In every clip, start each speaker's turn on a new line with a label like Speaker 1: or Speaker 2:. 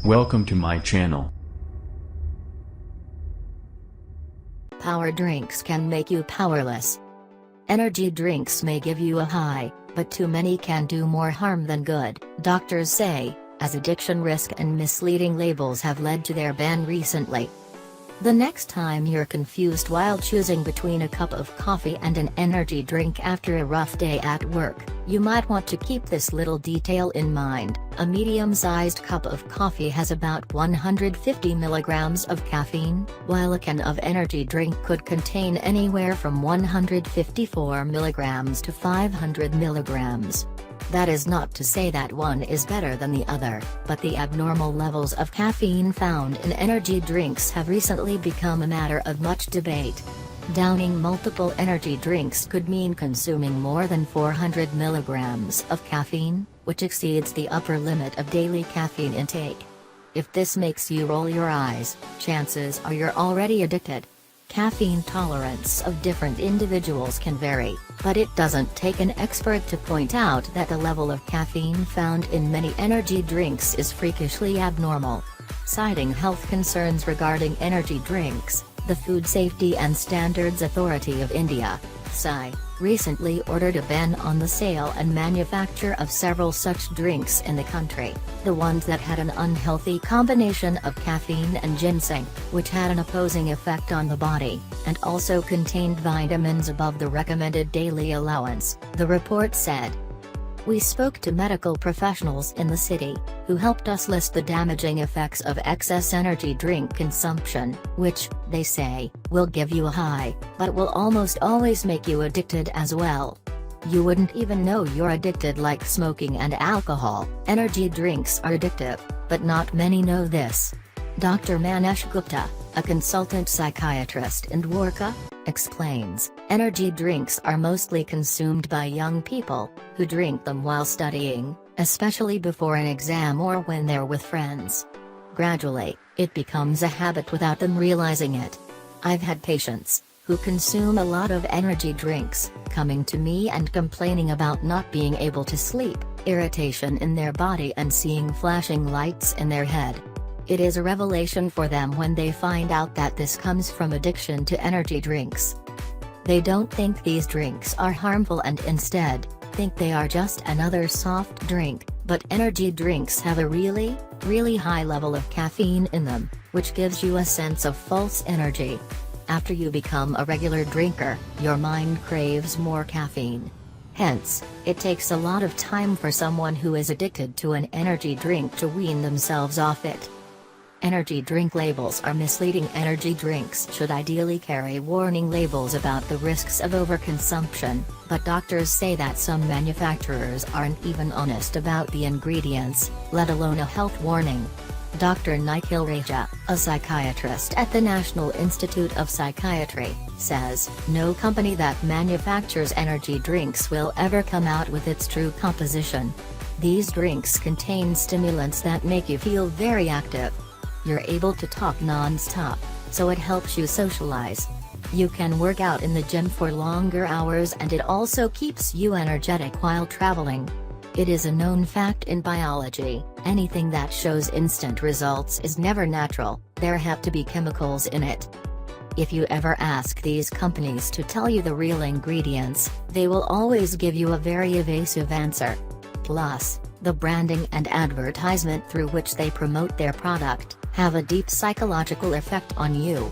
Speaker 1: Welcome to my channel.
Speaker 2: Power drinks can make you powerless. Energy drinks may give you a high, but too many can do more harm than good, doctors say, as addiction risk and misleading labels have led to their ban recently. The next time you're confused while choosing between a cup of coffee and an energy drink after a rough day at work, you might want to keep this little detail in mind. A medium-sized cup of coffee has about 150 milligrams of caffeine, while a can of energy drink could contain anywhere from 154 milligrams to 500 milligrams. That is not to say that one is better than the other, but the abnormal levels of caffeine found in energy drinks have recently become a matter of much debate. Downing multiple energy drinks could mean consuming more than 400 milligrams of caffeine, which exceeds the upper limit of daily caffeine intake. If this makes you roll your eyes, chances are you're already addicted. Caffeine tolerance of different individuals can vary, but it doesn't take an expert to point out that the level of caffeine found in many energy drinks is freakishly abnormal. Citing health concerns regarding energy drinks, the Food Safety and Standards Authority of India, (SAI), recently ordered a ban on the sale and manufacture of several such drinks in the country. The ones that had an unhealthy combination of caffeine and ginseng, which had an opposing effect on the body, and also contained vitamins above the recommended daily allowance, the report said. We spoke to medical professionals in the city, who helped us list the damaging effects of excess energy drink consumption, which, they say, will give you a high, but will almost always make you addicted as well. You wouldn't even know you're addicted, like smoking and alcohol. Energy drinks are addictive, but not many know this. Dr. Manesh Gupta, a consultant psychiatrist in Dwarka, explains, energy drinks are mostly consumed by young people, who drink them while studying, especially before an exam or when they're with friends. Gradually, it becomes a habit without them realizing it. I've had patients, who consume a lot of energy drinks, coming to me and complaining about not being able to sleep, irritation in their body and seeing flashing lights in their head. It is a revelation for them when they find out that this comes from addiction to energy drinks. They don't think these drinks are harmful and instead, think they are just another soft drink, but energy drinks have a really high level of caffeine in them, which gives you a sense of false energy. After you become a regular drinker, your mind craves more caffeine. Hence, it takes a lot of time for someone who is addicted to an energy drink to wean themselves off it. Energy drink labels are misleading. Energy drinks should ideally carry warning labels about the risks of overconsumption, but doctors say that some manufacturers aren't even honest about the ingredients, let alone a health warning. Dr. Nikhil Raja, a psychiatrist at the National Institute of Psychiatry, says, no company that manufactures energy drinks will ever come out with its true composition. These drinks contain stimulants that make you feel very active. You're able to talk non-stop, so it helps you socialize. You can work out in the gym for longer hours and it also keeps you energetic while traveling. It is a known fact in biology, anything that shows instant results is never natural, there have to be chemicals in it. If you ever ask these companies to tell you the real ingredients, they will always give you a very evasive answer. Plus, the branding and advertisement through which they promote their product have a deep psychological effect on you.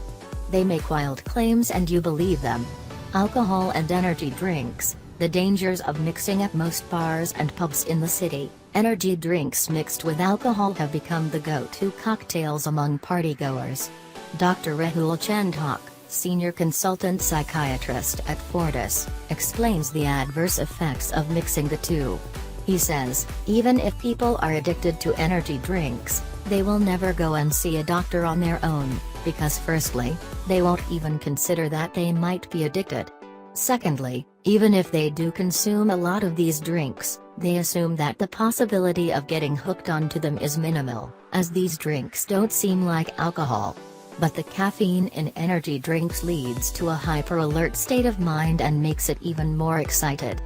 Speaker 2: They make wild claims and you believe them. Alcohol and energy drinks, the dangers of mixing at most bars and pubs in the city. Energy drinks mixed with alcohol have become the go-to cocktails among partygoers. Dr. Rahul Chandhok, senior consultant psychiatrist at Fortis, explains the adverse effects of mixing the two. He says, even if people are addicted to energy drinks, they will never go and see a doctor on their own, because firstly, they won't even consider that they might be addicted. Secondly, even if they do consume a lot of these drinks, they assume that the possibility of getting hooked onto them is minimal, as these drinks don't seem like alcohol. But the caffeine in energy drinks leads to a hyper-alert state of mind and makes it even more excited.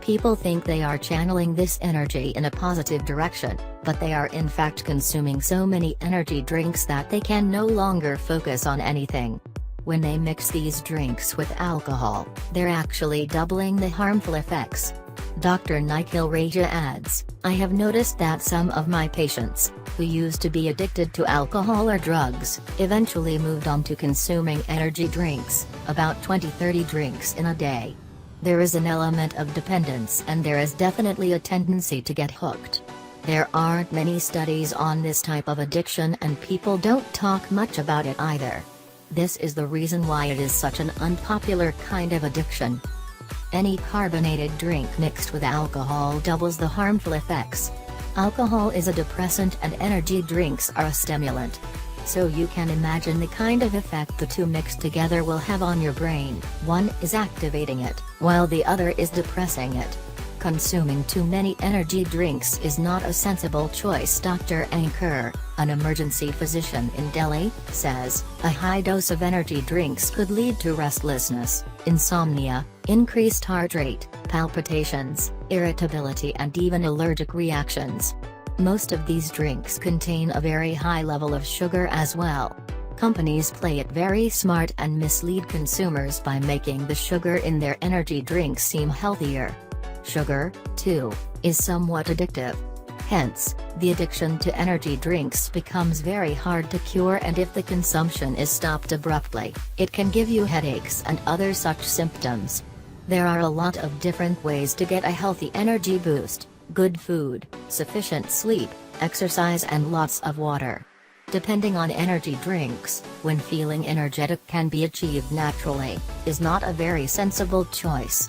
Speaker 2: People think they are channeling this energy in a positive direction, but they are in fact consuming so many energy drinks that they can no longer focus on anything. When they mix these drinks with alcohol, they're actually doubling the harmful effects. Dr. Nikhil Raja adds, "I have noticed that some of my patients, who used to be addicted to alcohol or drugs, eventually moved on to consuming energy drinks, about 20-30 drinks in a day. There is an element of dependence and there is definitely a tendency to get hooked. There aren't many studies on this type of addiction and people don't talk much about it either. This is the reason why it is such an unpopular kind of addiction." Any carbonated drink mixed with alcohol doubles the harmful effects. Alcohol is a depressant and energy drinks are a stimulant. So you can imagine the kind of effect the two mixed together will have on your brain. One is activating it, while the other is depressing it. Consuming too many energy drinks is not a sensible choice. Dr. Ankur, an emergency physician in Delhi, says, "A high dose of energy drinks could lead to restlessness, insomnia, increased heart rate, palpitations, irritability and even allergic reactions. Most of these drinks contain a very high level of sugar as well. Companies play it very smart and mislead consumers by making the sugar in their energy drinks seem healthier. Sugar, too, is somewhat addictive. Hence, the addiction to energy drinks becomes very hard to cure, and if the consumption is stopped abruptly, it can give you headaches and other such symptoms. There are a lot of different ways to get a healthy energy boost: good food, sufficient sleep, exercise and lots of water. Depending on energy drinks, when feeling energetic can be achieved naturally, is not a very sensible choice.